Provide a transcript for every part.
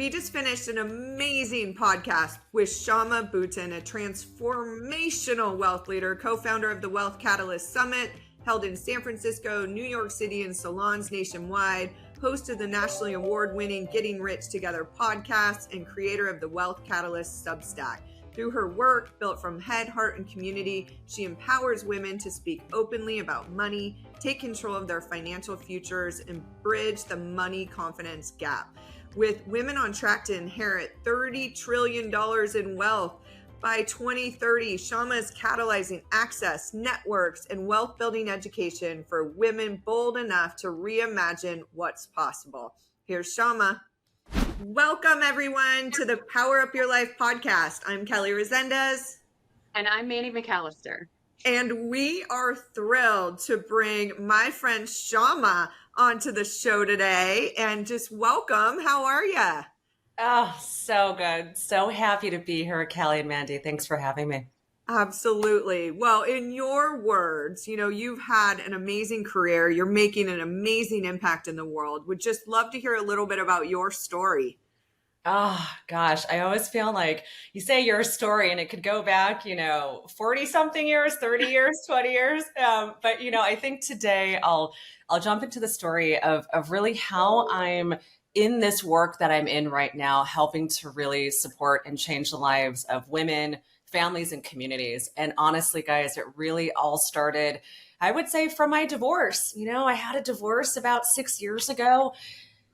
we just finished an amazing podcast with Syama Bunten, a transformational wealth leader, co-founder of the Wealth Catalyst Summit, held in San Francisco, New York City, and salons nationwide, host of the nationally award-winning Getting Rich Together podcast, and creator of the Wealth Catalyst Substack. Through her work, built from head, heart, and community, she empowers women to speak openly about money, take control of their financial futures, and bridge the money confidence gap. With women on track to inherit $30 trillion in wealth by 2030, Syama is catalyzing access, networks, and wealth building education for women bold enough to reimagine what's possible. Here's Syama. Welcome, everyone, to the Power Up Your Life podcast. I'm Kelly Resendez. And I'm Mandy McAllister. And we are thrilled to bring my friend Syama onto the show today. And just welcome. How are you? Oh, so good. So happy to be here, Kelly and Mandy. Thanks for having me. Absolutely. Well, in your words, you've had an amazing career. You're making an amazing impact in the world. Would just love to hear a little bit about your story. Oh, gosh. I always feel like you say your story and it could go back, 40 something years, 30 years, 20 years. But, I think today I'll jump into the story of really how I'm in this work that I'm in right now, helping to really support and change the lives of women, families, and communities. And honestly, guys, it really all started, I would say, from my divorce. I had a divorce about 6 years ago,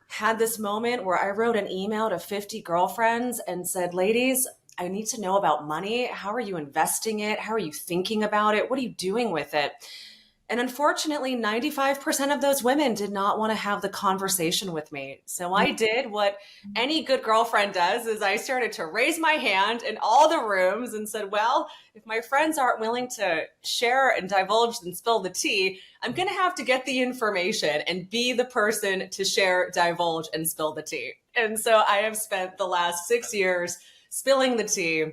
had this moment where I wrote an email to 50 girlfriends and said, ladies, I need to know about money. How are you investing it? How are you thinking about it? What are you doing with it? And unfortunately, 95% of those women did not want to have the conversation with me. So I did what any good girlfriend does, is I started to raise my hand in all the rooms and said, well, if my friends aren't willing to share and divulge and spill the tea, I'm going to have to get the information and be the person to share, divulge, and spill the tea. And so I have spent the last 6 years spilling the tea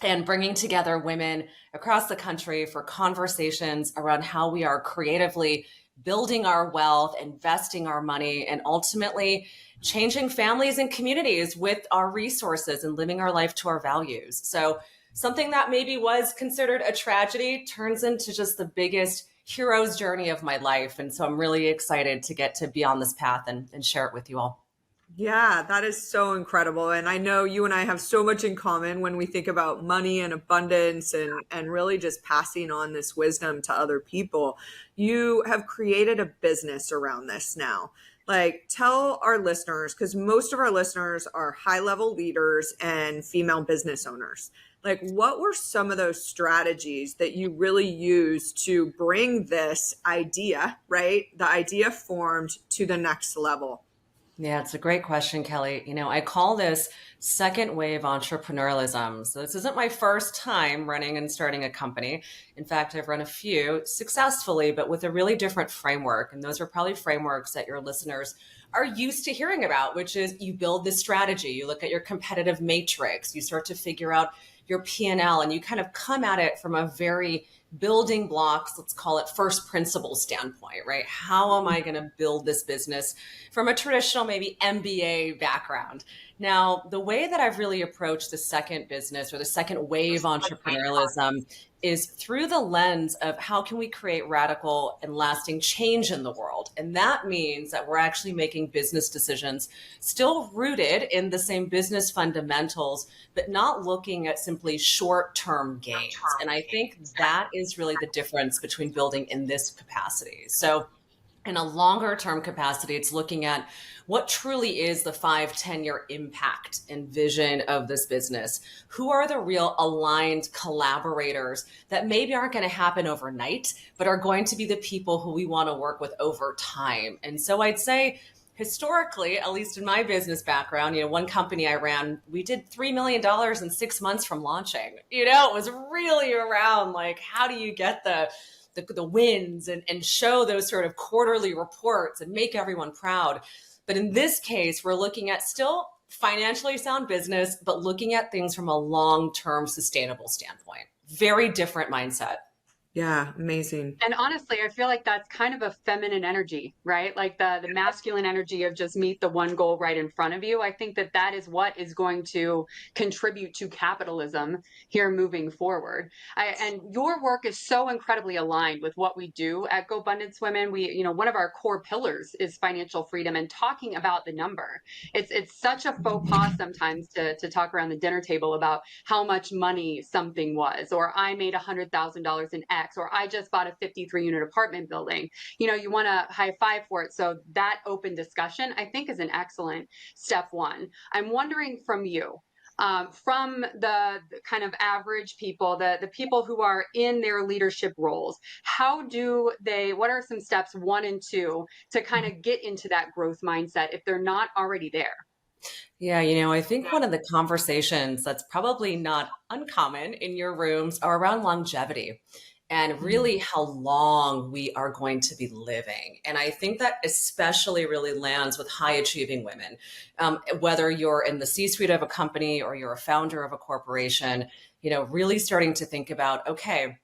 and bringing together women across the country for conversations around how we are creatively building our wealth, investing our money, and ultimately changing families and communities with our resources and living our life to our values. So something that maybe was considered a tragedy turns into just the biggest hero's journey of my life. And so I'm really excited to get to be on this path and share it with you all. Yeah, that is so incredible. And I know you and I have so much in common when we think about money and abundance and really just passing on this wisdom to other people. You have created a business around this now. Tell our listeners, because most of our listeners are high-level leaders and female business owners. What were some of those strategies that you really used to bring this idea, right? The idea formed to the next level? Yeah, it's a great question, Kelly. I call this second wave entrepreneurialism. So this isn't my first time running and starting a company. In fact, I've run a few successfully, but with a really different framework. And those are probably frameworks that your listeners are used to hearing about, which is you build this strategy, you look at your competitive matrix, you start to figure out your P&L, and you kind of come at it from a very building blocks, let's call it first principles standpoint, right? How am I going to build this business from a traditional, maybe MBA background? Now, the way that I've really approached the second business or the second wave entrepreneurialism is through the lens of how can we create radical and lasting change in the world? And that means that we're actually making business decisions still rooted in the same business fundamentals, but not looking at simply short-term gains. And I think that is really the difference between building in this capacity. So in a longer term capacity, it's looking at what truly is the 5-10-year impact and vision of this business. Who are the real aligned collaborators that maybe aren't going to happen overnight, but are going to be the people who we want to work with over time? And so I'd say historically, at least in my business background, one company I ran, we did $3 million in 6 months from launching. It was really around how do you get the wins and show those sort of quarterly reports and make everyone proud. But in this case, we're looking at still financially sound business, but looking at things from a long-term sustainable standpoint. Very different mindset. Yeah, amazing. And honestly, I feel like that's kind of a feminine energy, right? Like the masculine energy of just meet the one goal right in front of you. I think that that is what is going to contribute to capitalism here moving forward. And your work is so incredibly aligned with what we do at GoBundance Women. We, one of our core pillars is financial freedom and talking about the number. It's such a faux pas sometimes to talk around the dinner table about how much money something was, or I made $100,000 in X, or I just bought a 53-unit apartment building. You want to high five for it. So that open discussion, I think, is an excellent step one. I'm wondering from you, from the kind of average people, the people who are in their leadership roles, what are some steps 1 and 2 to kind of get into that growth mindset if they're not already there? Yeah, I think one of the conversations that's probably not uncommon in your rooms are around longevity and really how long we are going to be living. And I think that especially really lands with high achieving women. Whether you're in the C-suite of a company or you're a founder of a corporation, really starting to think about, okay,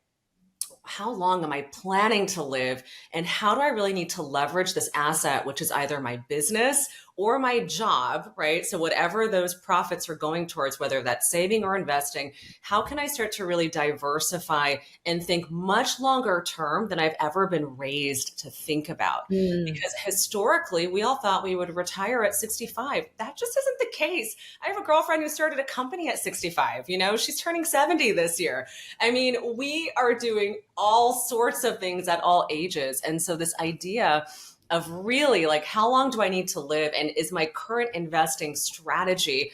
how long am I planning to live? And how do I really need to leverage this asset, which is either my business or my job, right? So, whatever those profits are going towards, whether that's saving or investing, how can I start to really diversify and think much longer term than I've ever been raised to think about? Mm. Because historically, we all thought we would retire at 65. That just isn't the case. I have a girlfriend who started a company at 65. She's turning 70 this year. I mean, we are doing all sorts of things at all ages. And so this idea of really like, how long do I need to live? And is my current investing strategy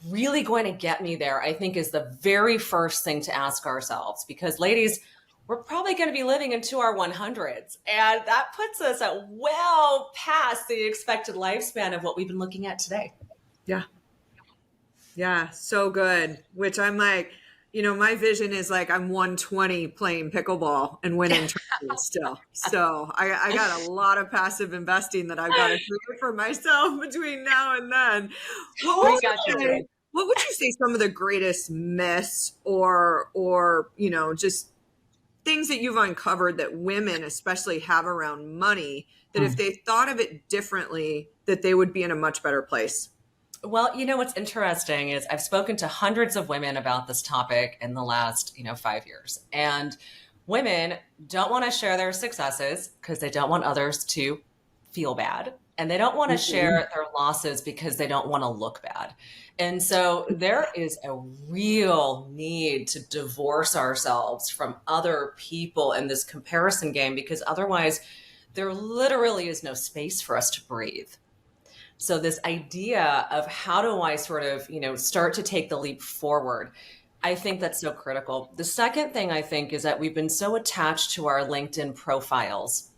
really going to get me there? I think is the very first thing to ask ourselves, because ladies, we're probably going to be living into our 100s. And that puts us at well past the expected lifespan of what we've been looking at today. Yeah. Yeah, so good. Which I'm like, my vision is like I'm 120 playing pickleball and winning tournaments still. So I got a lot of passive investing that I've got to create for myself between now and then. We got you. What would you say some of the greatest myths or just things that you've uncovered that women especially have around money that if they thought of it differently, that they would be in a much better place? Well, what's interesting is I've spoken to hundreds of women about this topic in the last, 5 years. And women don't want to share their successes because they don't want others to feel bad. And they don't want to share their losses because they don't want to look bad. And so there is a real need to divorce ourselves from other people in this comparison game, because otherwise there literally is no space for us to breathe. So this idea of how do I sort of, start to take the leap forward, I think that's so critical. The second thing I think is that we've been so attached to our LinkedIn profiles.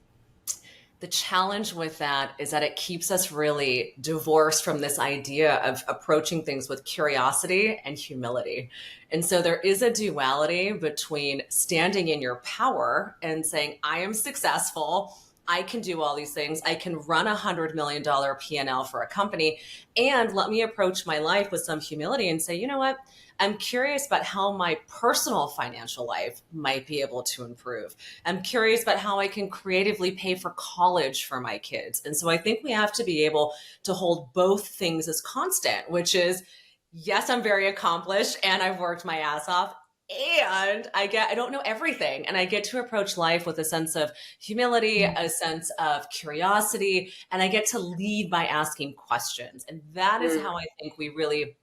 The challenge with that is that it keeps us really divorced from this idea of approaching things with curiosity and humility. And so there is a duality between standing in your power and saying, I am successful, I can do all these things, I can run $100 million P&L for a company, and let me approach my life with some humility and say, you know what? I'm curious about how my personal financial life might be able to improve. I'm curious about how I can creatively pay for college for my kids. And so I think we have to be able to hold both things as constant, which is, yes, I'm very accomplished and I've worked my ass off. And I don't know everything. And I get to approach life with a sense of humility, a sense of curiosity, and I get to lead by asking questions. And that is how I think we really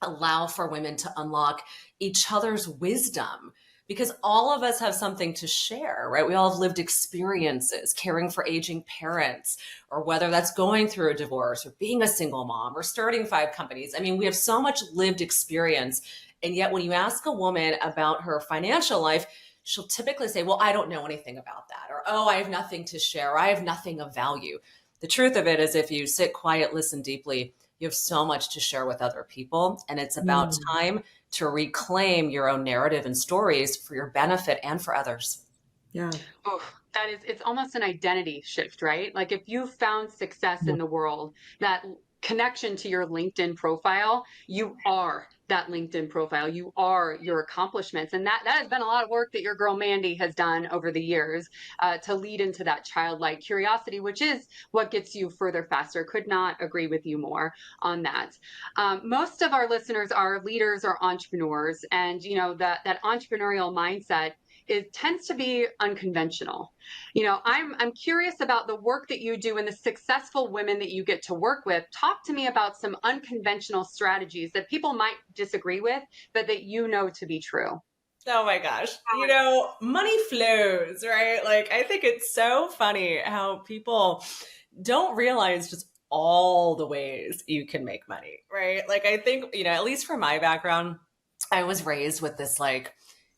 allow for women to unlock each other's wisdom, because all of us have something to share, right? We all have lived experiences caring for aging parents, or whether that's going through a divorce or being a single mom or starting 5 companies. I mean, we have so much lived experience. And yet when you ask a woman about her financial life, she'll typically say, well, I don't know anything about that. Or, oh, I have nothing to share. Or, I have nothing of value. The truth of it is, if you sit quiet, listen deeply, you have so much to share with other people. And it's about time to reclaim your own narrative and stories for your benefit and for others. Yeah. Oh, it's almost an identity shift, right? Like if you found success in the world that connection to your LinkedIn profile, you are that LinkedIn profile. You are your accomplishments. And that has been a lot of work that your girl Mandy has done over the years to lead into that childlike curiosity, which is what gets you further faster. Could not agree with you more on that. Most of our listeners are leaders or entrepreneurs, and that entrepreneurial mindset, it tends to be unconventional. I'm curious about the work that you do and the successful women that you get to work with. Talk to me about some unconventional strategies that people might disagree with, but that to be true. Oh my gosh. Money flows, right? Like, I think it's so funny how people don't realize just all the ways you can make money, right? Like, I think, at least for my background, I was raised with this like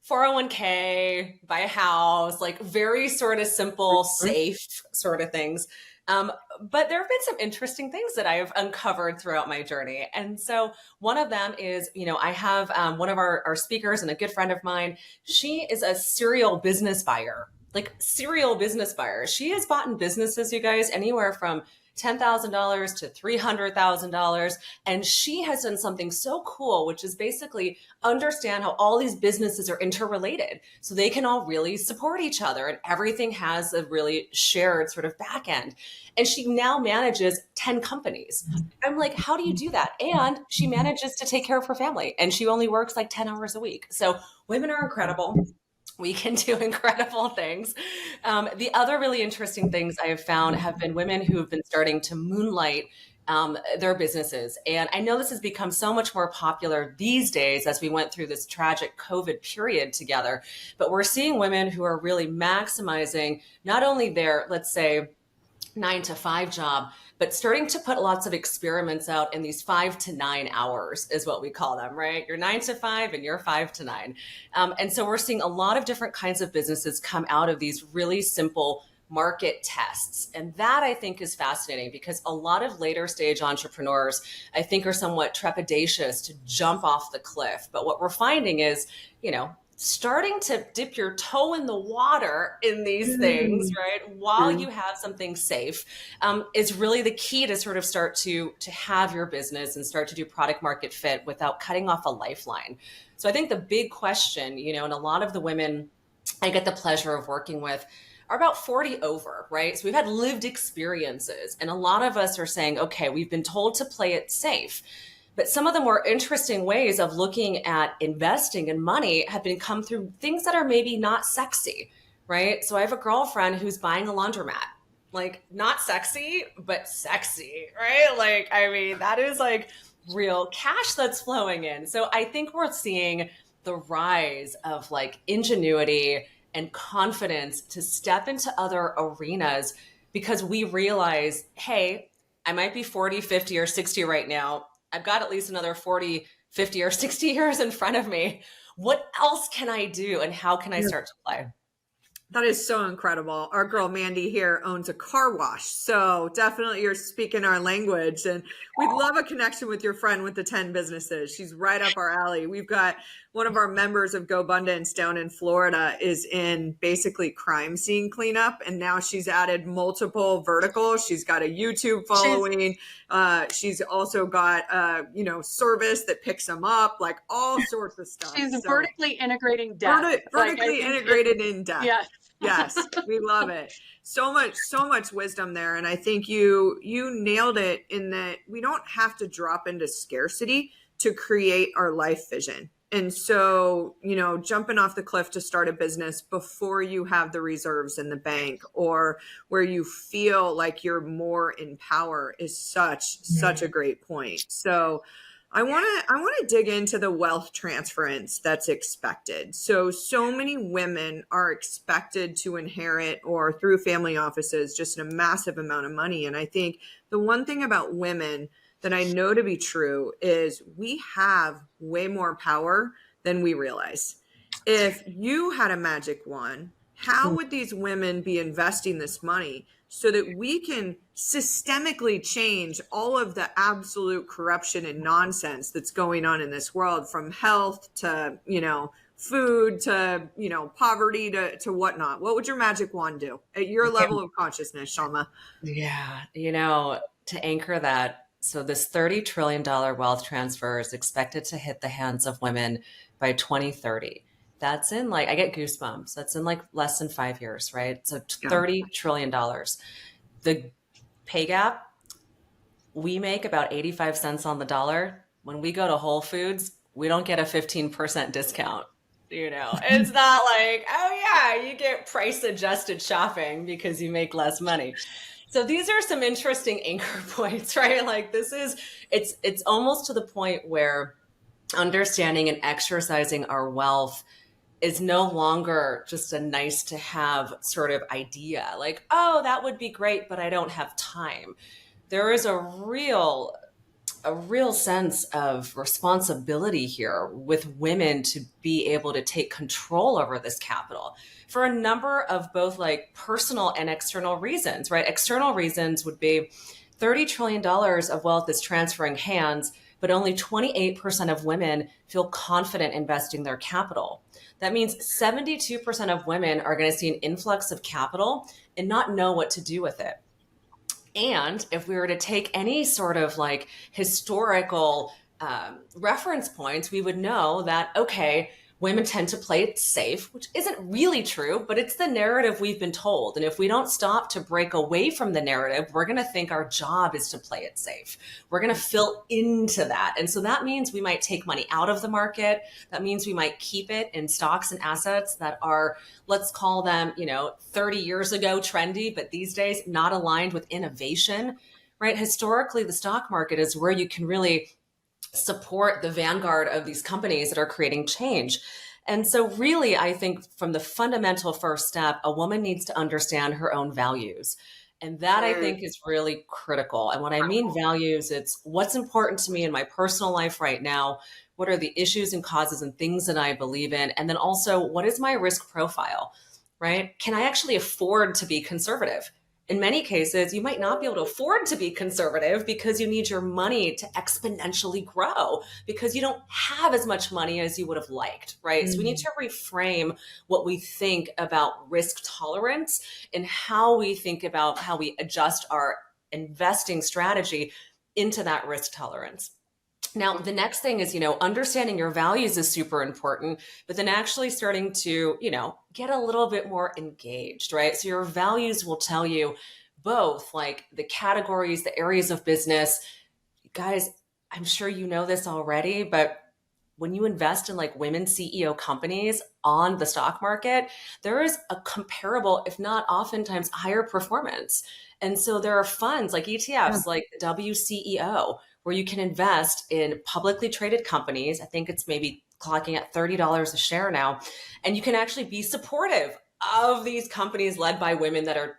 401k, buy a house, like very sort of simple, safe sort of things. But there have been some interesting things that I've uncovered throughout my journey. And so one of them is, I have one of our speakers and a good friend of mine. She is a serial business buyer, like serial business buyer. She has bought in businesses, you guys, anywhere from $10,000 to $300,000. And she has done something so cool, which is basically understand how all these businesses are interrelated so they can all really support each other and everything has a really shared sort of back end. And she now manages 10 companies. I'm like, how do you do that? And she manages to take care of her family and she only works like 10 hours a week. So women are incredible. We can do incredible things. The other really interesting things I have found have been women who have been starting to moonlight their businesses. And I know this has become so much more popular these days as we went through this tragic COVID period together. But we're seeing women who are really maximizing not only their, let's say, 9 to 5 job, but starting to put lots of experiments out in these 5 to 9 hours is what we call them, right? You're 9 to 5 and you're 5 to 9. And so we're seeing a lot of different kinds of businesses come out of these really simple market tests. And that I think is fascinating because a lot of later stage entrepreneurs, I think, are somewhat trepidatious to jump off the cliff. But what we're finding is, starting to dip your toe in the water in these things, right, while you have something safe, is really the key to sort of start to have your business and start to do product market fit without cutting off a lifeline. So I think the big question, and a lot of the women I get the pleasure of working with are about 40 over, right? So we've had lived experiences, and a lot of us are saying, okay, we've been told to play it safe. But some of the more interesting ways of looking at investing in money have been come through things that are maybe not sexy, right? So I have a girlfriend who's buying a laundromat, like not sexy, but sexy, right? Like, I mean, that is like real cash that's flowing in. So I think we're seeing the rise of like ingenuity and confidence to step into other arenas because we realize, hey, I might be 40, 50, or 60 right now. I've got at least another 40, 50, or 60 years in front of me. What else can I do and how can I start to play? That is so incredible. Our girl Mandy here owns a car wash. So definitely you're speaking our language, and we'd love a connection with your friend with the 10 businesses. She's right up our alley. We've got one of our members of GoBundance down in Florida is in basically crime scene cleanup. And now she's added multiple verticals. She's got a YouTube following. She's also got, service that picks them up, like all sorts of stuff. She's vertically integrating debt. Vertically integrated in debt. Yes. Yes, we love it. So much wisdom there. And I think you nailed it in that we don't have to drop into scarcity to create our life vision. And so, jumping off the cliff to start a business before you have the reserves in the bank or where you feel like you're more in power is such a great point. So I want to dig into the wealth transference that's expected. So many women are expected to inherit or through family offices just a massive amount of money. And I think the one thing about women that I know to be true is we have way more power than we realize. If you had a magic wand, how would these women be investing this money so that we can systemically change all of the absolute corruption and nonsense that's going on in this world, from health to, food to, poverty to whatnot? What would your magic wand do at your level of consciousness, Syama? Yeah. To anchor that, So this $30 trillion wealth transfer is expected to hit the hands of women by 2030. That's in like, I get goosebumps. That's in like less than 5 years, right? So Yeah. $30 trillion. The pay gap, we make about 85 cents on the dollar. When we go to Whole Foods, we don't get a 15% discount. It's not like, oh yeah, you get price adjusted shopping because you make less money. So these are some interesting anchor points, right? Like it's almost to the point where understanding and exercising our wealth is no longer just a nice to have sort of idea. Like, oh, that would be great, but I don't have time. There is a real sense of responsibility here with women to be able to take control over this capital for a number of both like personal and external reasons, right? External reasons would be $30 trillion of wealth is transferring hands, but only 28% of women feel confident investing their capital. That means 72% of women are going to see an influx of capital and not know what to do with it. And if we were to take any sort of like historical reference points, we would know that, okay, women tend to play it safe, which isn't really true, but it's the narrative we've been told. And if we don't stop to break away from the narrative, we're going to think our job is to play it safe. We're going to fill into that. And so that means we might take money out of the market. That means we might keep it in stocks and assets that are, let's call them, 30 years ago trendy, but these days not aligned with innovation, right? Historically, the stock market is where you can really support the vanguard of these companies that are creating change. And so really, I think from the fundamental first step, a woman needs to understand her own values. And that I think is really critical. And when I mean values, it's what's important to me in my personal life right now. What are the issues and causes and things that I believe in? And then also, what is my risk profile, right? Can I actually afford to be conservative? In many cases, you might not be able to afford to be conservative because you need your money to exponentially grow because you don't have as much money as you would have liked, right? Mm-hmm. So we need to reframe what we think about risk tolerance and how we think about how we adjust our investing strategy into that risk tolerance. Now, the next thing is, understanding your values is super important, but then actually starting to, get a little bit more engaged, right? So your values will tell you both like the categories, the areas of business. Guys, I'm sure you know this already, but when you invest in like women CEO companies on the stock market, there is a comparable, if not oftentimes higher performance. And so there are funds like ETFs, like the WCEO, where you can invest in publicly traded companies. I think it's maybe clocking at $30 a share now. And you can actually be supportive of these companies led by women that are,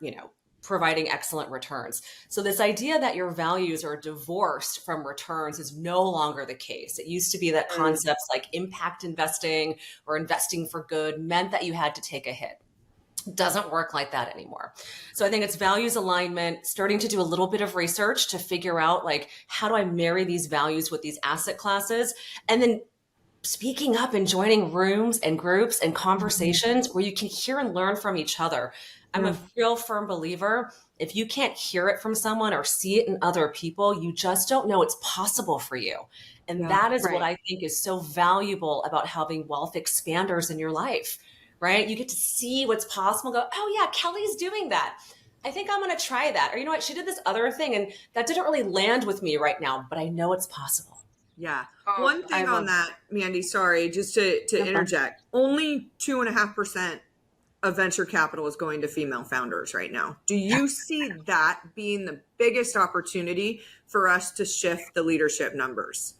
providing excellent returns. So this idea that your values are divorced from returns is no longer the case. It used to be that concepts like impact investing or investing for good meant that you had to take a hit. Doesn't work like that anymore. So I think it's values alignment, starting to do a little bit of research to figure out like, how do I marry these values with these asset classes? And then speaking up and joining rooms and groups and conversations where you can hear and learn from each other. I'm a real firm believer. If you can't hear it from someone or see it in other people, you just don't know it's possible for you. And that is what I think is so valuable about having wealth expanders in your life. Right? You get to see what's possible. Go, oh yeah, Kelly's doing that. I think I'm going to try that. Or you know what? She did this other thing and that didn't really land with me right now, but I know it's possible. Yeah. One thing on that, Mandy, sorry, just to interject, only 2.5% of venture capital is going to female founders right now. Do you see that being the biggest opportunity for us to shift the leadership numbers?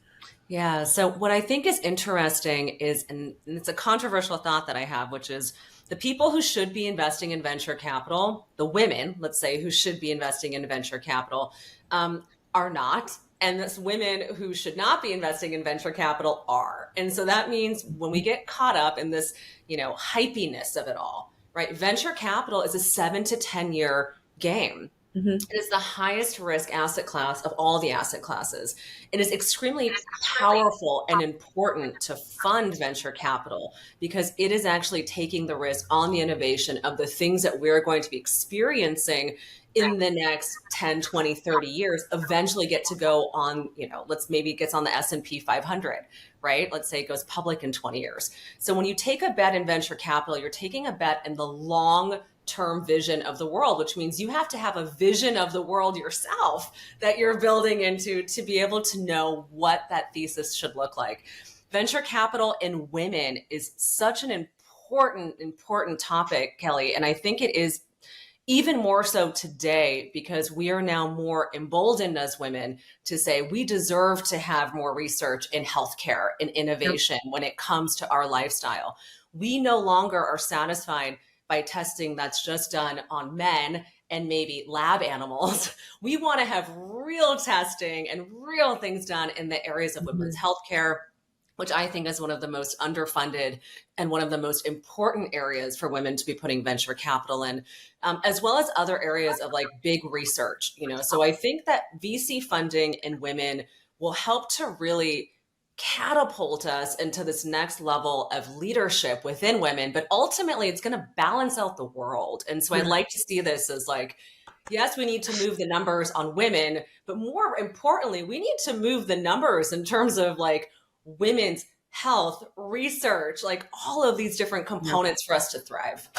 Yeah. So what I think is interesting is, and it's a controversial thought that I have, which is the people who should be investing in venture capital, the women, let's say, who should be investing in venture capital, are not. And this women who should not be investing in venture capital are. And so that means when we get caught up in this, hypiness of it all, right? Venture capital is a 7 to 10 year game. Mm-hmm. It is the highest risk asset class of all the asset classes. It is extremely powerful and important to fund venture capital because it is actually taking the risk on the innovation of the things that we're going to be experiencing in the next 10, 20, 30 years eventually get to go on, let's maybe it gets on the S&P 500, right? Let's say it goes public in 20 years. So when you take a bet in venture capital, you're taking a bet in the long-term vision of the world, which means you have to have a vision of the world yourself that you're building into to be able to know what that thesis should look like. Venture capital in women is such an important topic, Kelly. And I think it is even more so today because we are now more emboldened as women to say we deserve to have more research in healthcare and innovation when it comes to our lifestyle. We no longer are satisfied by testing that's just done on men and maybe lab animals. We want to have real testing and real things done in the areas of women's healthcare, which I think is one of the most underfunded and one of the most important areas for women to be putting venture capital in, as well as other areas of like big research. So I think that VC funding in women will help to really catapult us into this next level of leadership within women, but ultimately it's going to balance out the world. And so I'd like to see this as like, yes, we need to move the numbers on women, but more importantly, we need to move the numbers in terms of like women's health, research, like all of these different components for us to thrive.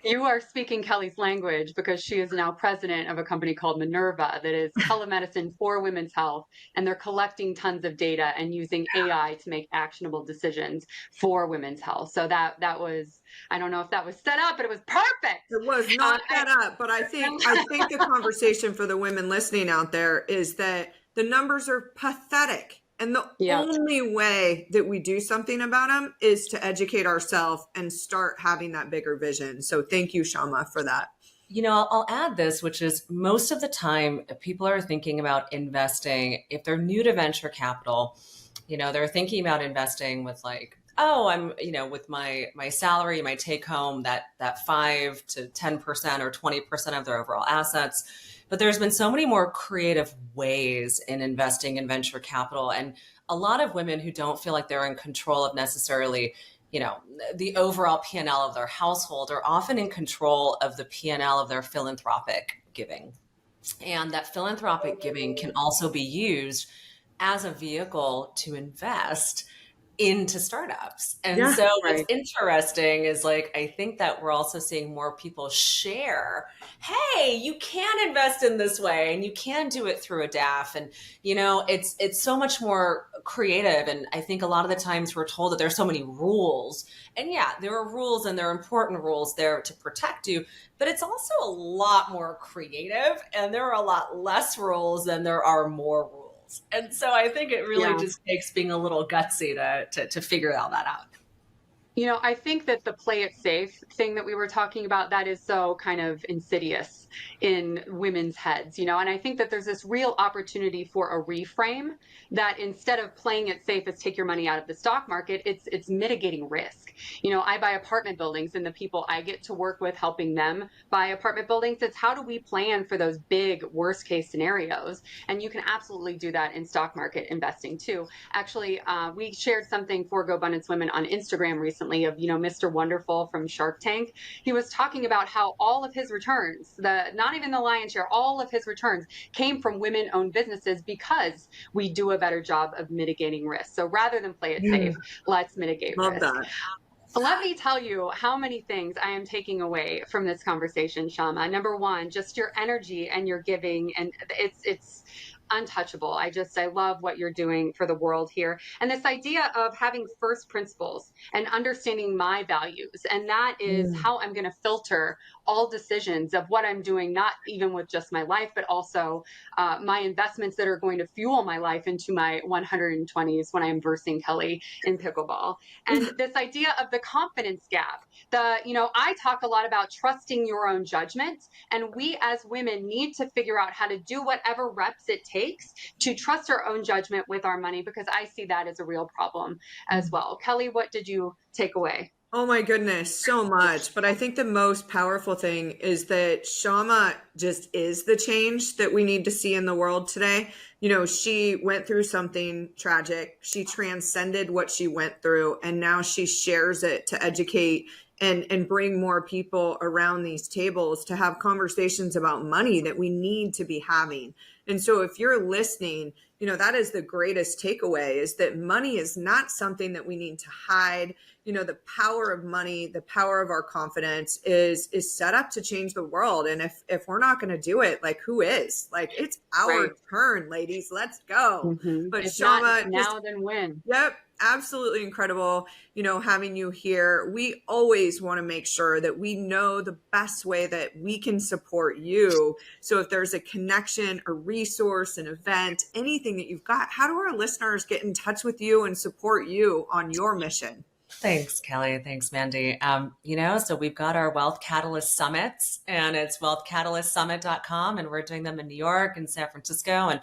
You are speaking Kelly's language because she is now president of a company called Minerva that is telemedicine for women's health. And they're collecting tons of data and using AI to make actionable decisions for women's health. So that was, I don't know if that was set up, but it was perfect. It was not set up, but I think the conversation for the women listening out there is that the numbers are pathetic. And the only way that we do something about them is to educate ourselves and start having that bigger vision. So thank you, Syama, for that. I'll add this, which is most of the time people are thinking about investing. If they're new to venture capital, they're thinking about investing with like, oh, I'm, with my salary, my take home, that 5 to 10% or 20% of their overall assets. But there's been so many more creative ways in investing in venture capital. And a lot of women who don't feel like they're in control of necessarily, the overall P&L of their household are often in control of the P&L of their philanthropic giving. And that philanthropic giving can also be used as a vehicle to invest into startups. And so what's interesting is like, I think that we're also seeing more people share, hey, you can invest in this way and you can do it through a DAF. And, it's so much more creative. And I think a lot of the times we're told that there's so many rules, and there are rules and there are important rules there to protect you, but it's also a lot more creative and there are a lot less rules than there are more rules. And so I think it really just takes being a little gutsy to figure all that out. I think that the play it safe thing that we were talking about, that is so kind of insidious in women's heads, and I think that there's this real opportunity for a reframe that instead of playing it safe as take your money out of the stock market, it's mitigating risk. I buy apartment buildings, and the people I get to work with helping them buy apartment buildings, it's how do we plan for those big worst case scenarios? And you can absolutely do that in stock market investing too. Actually, we shared something for GoBundance Women on Instagram recently of, Mr. Wonderful from Shark Tank. He was talking about how all of his returns, not even the lion's share, all of his returns came from women-owned businesses because we do a better job of mitigating risk. So rather than play it safe, let's mitigate risk. Love that. Let me tell you how many things I am taking away from this conversation, Syama. Number one, just your energy and your giving, and it's untouchable. I love what you're doing for the world here. And this idea of having first principles and understanding my values. And that is how I'm going to filter all decisions of what I'm doing, not even with just my life, but also my investments that are going to fuel my life into my 120s when I'm versing Kelly in pickleball. And this idea of the confidence gap, I talk a lot about trusting your own judgment. And we as women need to figure out how to do whatever reps it takes to trust our own judgment with our money, because I see that as a real problem as well. Kelly, what did you take away? Oh my goodness, so much. But I think the most powerful thing is that Syama just is the change that we need to see in the world today. She went through something tragic. She transcended what she went through, and now she shares it to educate and bring more people around these tables to have conversations about money that we need to be having. And so if you're listening, that is the greatest takeaway, is that money is not something that we need to hide. The power of money, the power of our confidence is set up to change the world. And if we're not going to do it, like, who is? Like, it's our turn, ladies. Let's go. Mm-hmm. But it's Syama, not now then when. Yep. Absolutely incredible, having you here. We always want to make sure that we know the best way that we can support you. So if there's a connection, a resource, an event, anything that you've got, how do our listeners get in touch with you and support you on your mission? Thanks, Kelly. Thanks, Mandy. So we've got our Wealth Catalyst Summits, and it's wealthcatalystsummit.com, and we're doing them in New York and San Francisco, and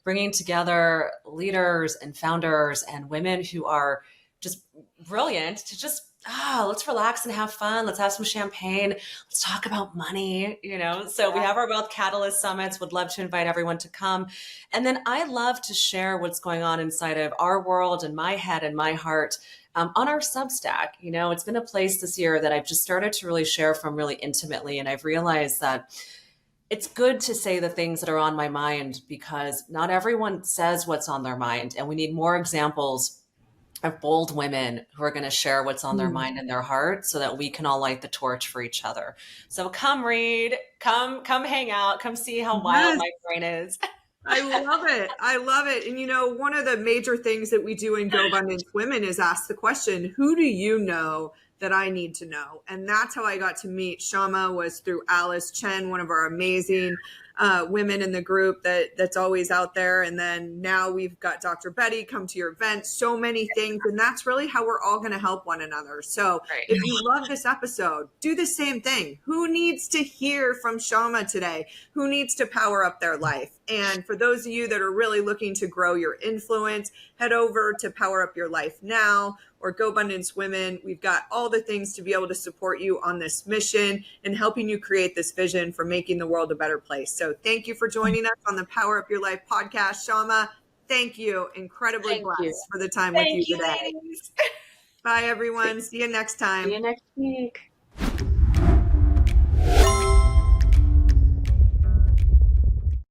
bringing together leaders and founders and women who are just brilliant to just, let's relax and have fun. Let's have some champagne. Let's talk about money, So we have our Wealth Catalyst Summits. Would love to invite everyone to come. And then I love to share what's going on inside of our world and my head and my heart on our Substack. It's been a place this year that I've just started to really share from really intimately. And I've realized that it's good to say the things that are on my mind, because not everyone says what's on their mind. And we need more examples of bold women who are going to share what's on their mind and their heart, so that we can all light the torch for each other. So come read, come hang out, come see how wild my brain is. I love it. I love it. And one of the major things that we do in GoBundance Women is ask the question, who do you know that I need to know? And that's how I got to meet Syama, was through Alice Chen, one of our amazing women in the group that's always out there. And then now we've got Dr. Betty come to your event, so many things. And that's really how we're all going to help one another. So if you love this episode, do the same thing. Who needs to hear from Syama today? Who needs to power up their life? And for those of you that are really looking to grow your influence, head over to Power Up Your Life Now or GoBundance Women. We've got all the things to be able to support you on this mission and helping you create this vision for making the world a better place. So thank you for joining us on the Power Up Your Life podcast. Syama, thank you. Incredibly blessed for the time with you today. Bye, everyone. See you next time. See you next week.